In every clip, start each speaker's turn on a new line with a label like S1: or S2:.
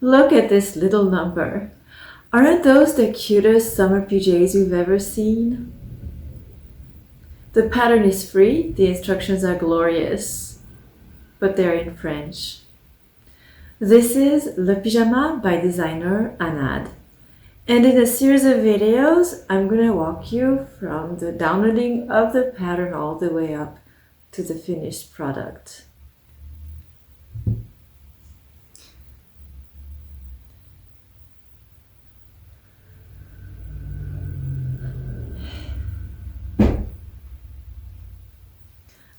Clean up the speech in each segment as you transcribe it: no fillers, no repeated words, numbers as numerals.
S1: Look at this little number. Aren't those the cutest summer PJs you've ever seen? The pattern is free, the instructions are glorious, but they're in French. This is Le Pyjama by designer Anad. And in a series of videos, I'm going to walk you from the downloading of the pattern all the way up to the finished product.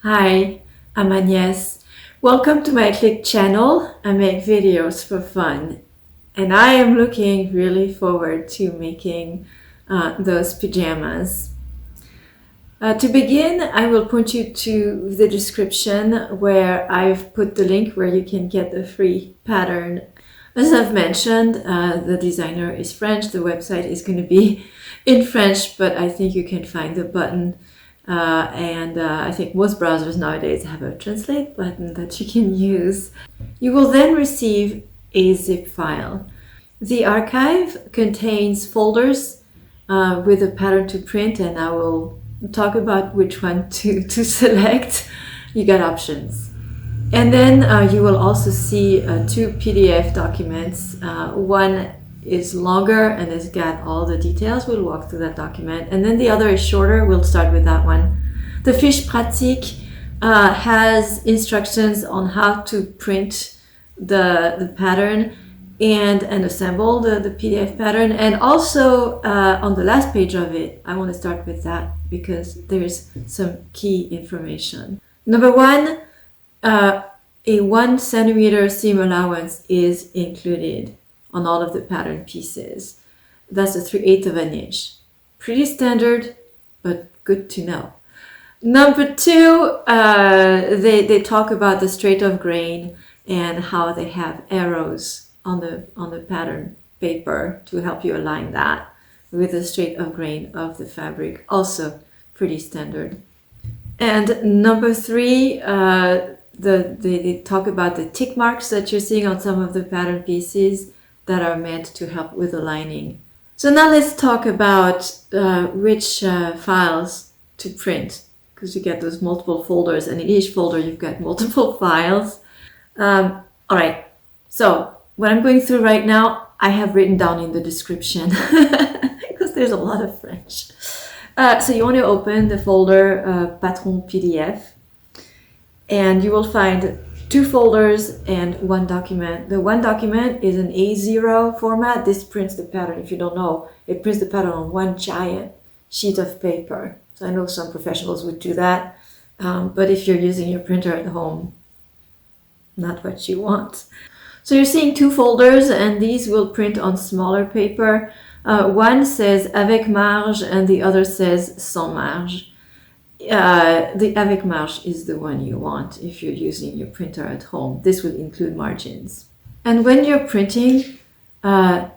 S1: Hi, I'm Agnès. Welcome to my Click channel. I make videos for fun, and I am looking really forward to making those pajamas. To begin, I will point you to the description where I've put the link where you can get the free pattern. As I've mentioned, the designer is French. The website is going to be in French, but I think you can find the button. I think most browsers nowadays have a translate button that you can use. You will then receive a zip file. The archive contains folders with a pattern to print, and I will talk about which one to select. You got options. And then you will also see two PDF documents. One is longer and it's got all the details. We'll walk through that document. And then the other is shorter. We'll start with that one. The fiche pratique has instructions on how to print the pattern and assemble the PDF pattern. And also on the last page of it, I want to start with that because there's some key information. Number one, a 1 centimeter seam allowance is included on all of the pattern pieces. That's a 3/8 of an inch. Pretty standard, but good to know. Number two, they talk about the straight of grain and how they have arrows on the pattern paper to help you align that with the straight of grain of the fabric. Also pretty standard. And number three, they talk about the tick marks that you're seeing on some of the pattern pieces that are meant to help with aligning. So now let's talk about which files to print, because you get those multiple folders, and in each folder you've got multiple files. All right, so what I'm going through right now, I have written down in the description because there's a lot of French. So you want to open the folder Patron PDF, and you will find two folders and one document. The one document is an A0 format. This prints the pattern. If you don't know, it prints the pattern on one giant sheet of paper. So I know some professionals would do that, but if you're using your printer at home, not what you want. So you're seeing two folders, and these will print on smaller paper. One says Avec marges and the other says sans marges. The Avec marges is the one you want if you're using your printer at home. This will include margins. And when you're printing,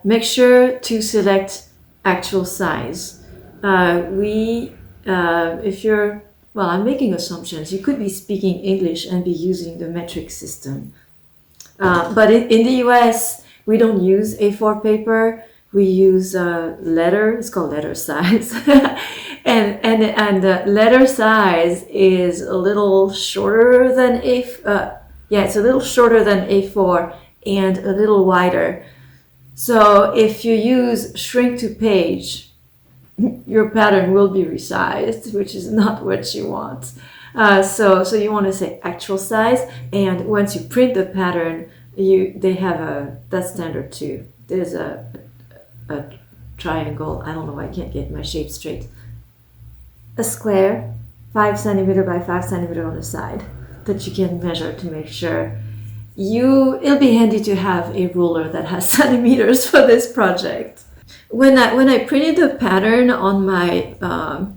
S1: make sure to select actual size. If you're, well, I'm making assumptions. You could be speaking English and be using the metric system. But in the US, we don't use A4 paper. We use letter. It's called letter size. And letter size is a little shorter than it's a little shorter than A4 and a little wider. So if you use shrink to page, your pattern will be resized, which is not what you want. So you want to say actual size, and once you print the pattern, they have that's standard too. There's a triangle. I don't know. I can't get my shape straight. A square, 5 centimeter by 5 centimeter on the side that you can measure to make sure. It'll be handy to have a ruler that has centimeters for this project. When I printed the pattern on my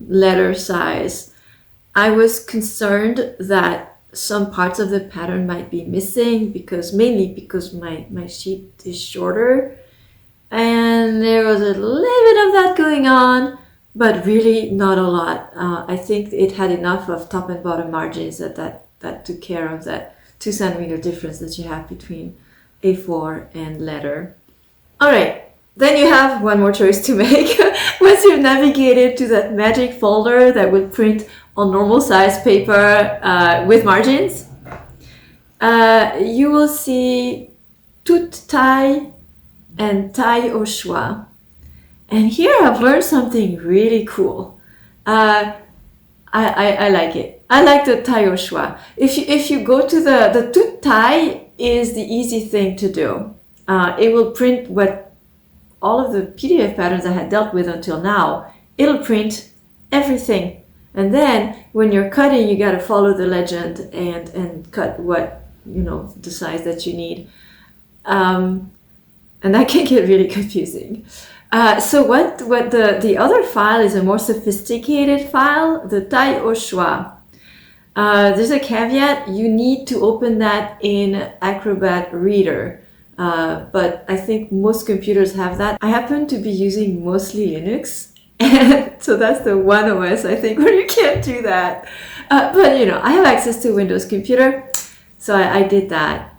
S1: letter size, I was concerned that some parts of the pattern might be missing mainly because my sheet is shorter, and there was a little bit of that going on. But really not a lot. I think it had enough of top and bottom margins that took care of that 2 centimeter difference that you have between A4 and letter. All right, then you have one more choice to make. Once you've navigated to that magic folder that will print on normal size paper with margins, you will see Toutes, Taille, and Taille au choix. And here I've learned something really cool. I like it. I like the Taille au choix. If you go to the Toutes Taille is the easy thing to do. It will print what all of the PDF patterns I had dealt with until now. It'll print everything. And then when you're cutting, you got to follow the legend and cut what, the size that you need. And that can get really confusing. So what the other file is a more sophisticated file, the Taille au choix. There's a caveat, you need to open that in Acrobat Reader. But I think most computers have that. I happen to be using mostly Linux, and so that's the one OS I think where you can't do that. But I have access to Windows computer, so I did that.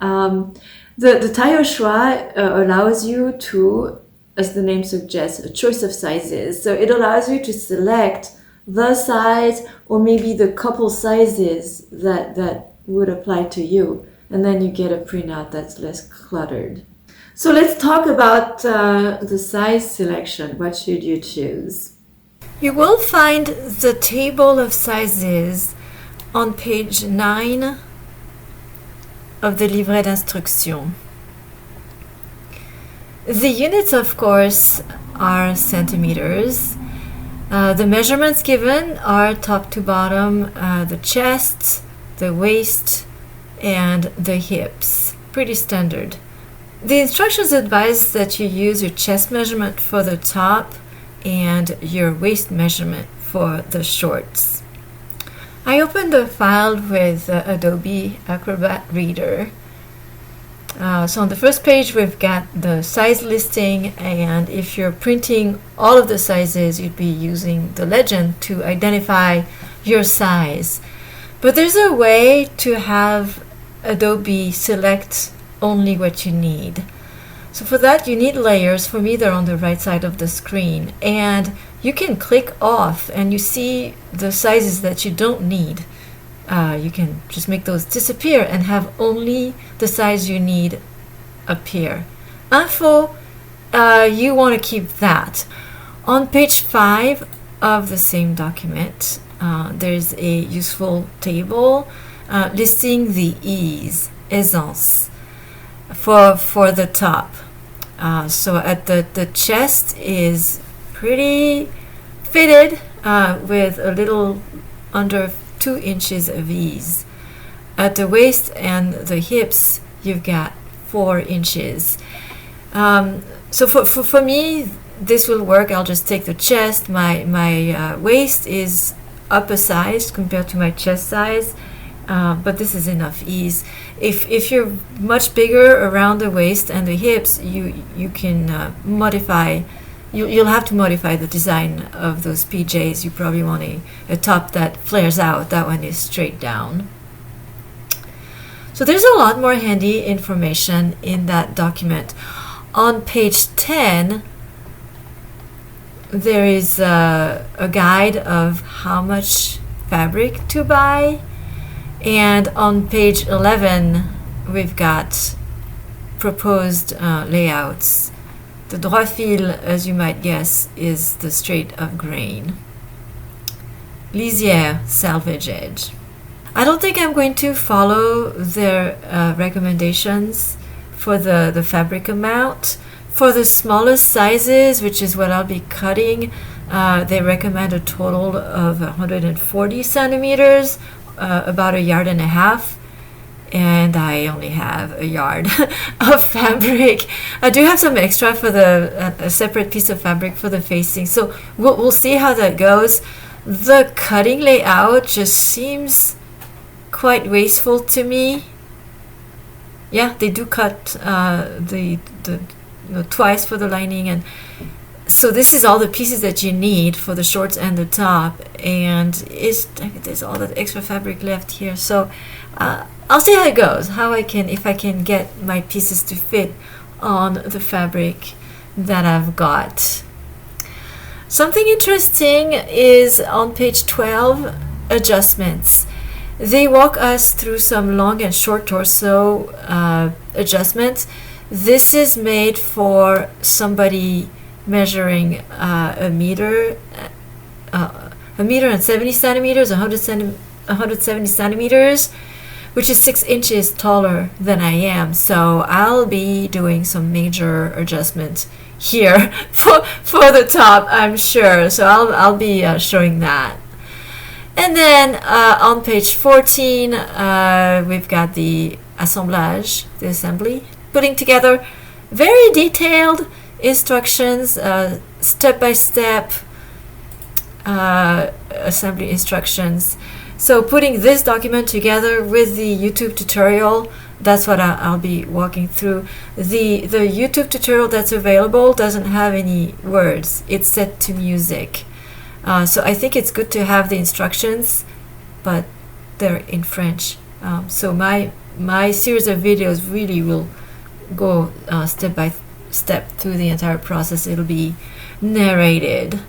S1: The Taille au choix allows you to, as the name suggests, a choice of sizes. So it allows you to select the size or maybe the couple sizes that would apply to you. And then you get a printout that's less cluttered. So let's talk about the size selection. What should you choose? You will find the table of sizes on page 9 of the Livret d'instruction. The units, of course, are centimeters. The measurements given are top to bottom, the chest, the waist, and the hips. Pretty standard. The instructions advise that you use your chest measurement for the top and your waist measurement for the shorts. I opened the file with Adobe Acrobat Reader. So on the first page we've got the size listing, and if you're printing all of the sizes you'd be using the legend to identify your size. But there's a way to have Adobe select only what you need. So for that you need layers. For me they're on the right side of the screen, and you can click off and you see the sizes that you don't need. You can just make those disappear and have only the size you need appear. Info, you want to keep that. On page 5 of the same document, there's a useful table listing the ease, aisance, for the top. So at the chest is pretty fitted with a little under 2 inches of ease. At the waist and the hips, you've got 4 inches. So for me, this will work. I'll just take the chest. My waist is up a size compared to my chest size, but this is enough ease. If you're much bigger around the waist and the hips, you can modify. You'll have to modify the design of those PJs. You probably want a top that flares out. That one is straight down. So there's a lot more handy information in that document. On page 10, there is a guide of how much fabric to buy. And on page 11, we've got proposed layouts. The droit fil, as you might guess, is the straight of grain. Lisière, salvage edge. I don't think I'm going to follow their recommendations for the fabric amount. For the smallest sizes, which is what I'll be cutting, they recommend a total of 140 centimeters, about 1.5 yards. And I only have 1 yard of fabric. I do have some extra for a separate piece of fabric for the facing. So we'll see how that goes. The cutting layout just seems quite wasteful to me. Yeah, they do cut twice for the lining, and so this is all the pieces that you need for the shorts and the top, and there's all that extra fabric left here. So I'll see how it goes, if I can get my pieces to fit on the fabric that I've got. Something interesting is on page 12, adjustments. They walk us through some long and short torso adjustments. This is made for somebody measuring a meter and 70 centimeters, 170 centimeters, which is 6 inches taller than I am. So I'll be doing some major adjustments here for the top, I'm sure. So I'll be showing that. And then on page 14, we've got the assemblage, the assembly, putting together very detailed instructions, step-by-step assembly instructions. So putting this document together with the YouTube tutorial, that's what I'll be walking through. The YouTube tutorial that's available doesn't have any words. It's set to music. So I think it's good to have the instructions, but they're in French. So my series of videos really will go step by step through the entire process. It'll be narrated.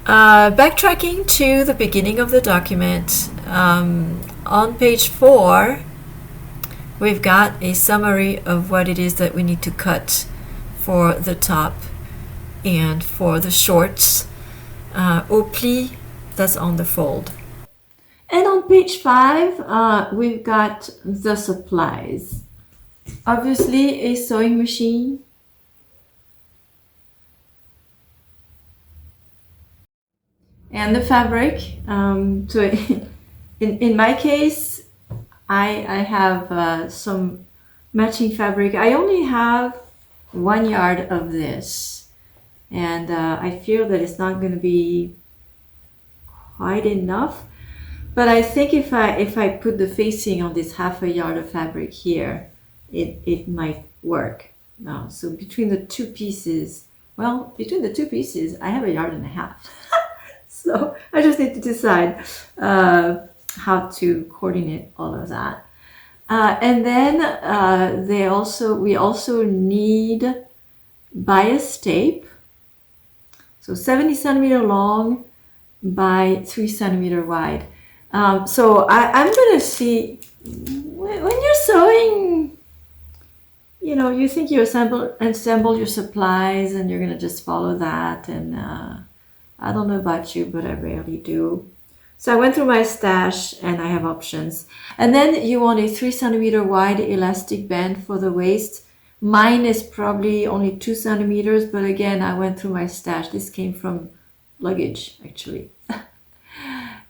S1: Backtracking to the beginning of the document, on page 4, we've got a summary of what it is that we need to cut for the top and for the shorts. Au pli, that's on the fold. And on page 5, we've got the supplies. Obviously, a sewing machine, and the fabric. So in my case, I have some matching fabric. I only have 1 yard of this, and I feel that it's not going to be quite enough. But I think if I put the facing on this half a yard of fabric here, it might work. So between the two pieces, I have 1.5 yards. So I just need to decide how to coordinate all of that. And then we also need bias tape. So 70 centimeter long by 3 centimeter wide. So I'm going to see, when you're sewing, you think you assemble your supplies and you're going to just follow that. And I don't know about you, but I rarely do. So I went through my stash and I have options. And then you want a 3 centimeter wide elastic band for the waist. Mine is probably only 2 centimeters, but again, I went through my stash. This came from luggage, actually.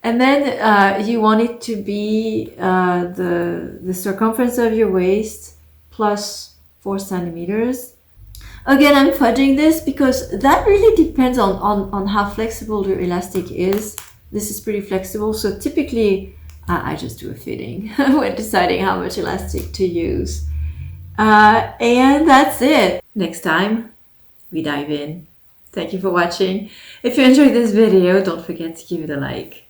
S1: And then you want it to be the circumference of your waist plus 4 centimeters. Again, I'm fudging this because that really depends on how flexible your elastic is. This is pretty flexible, so typically I just do a fitting when deciding how much elastic to use. And that's it. Next time, we dive in. Thank you for watching. If you enjoyed this video, don't forget to give it a like.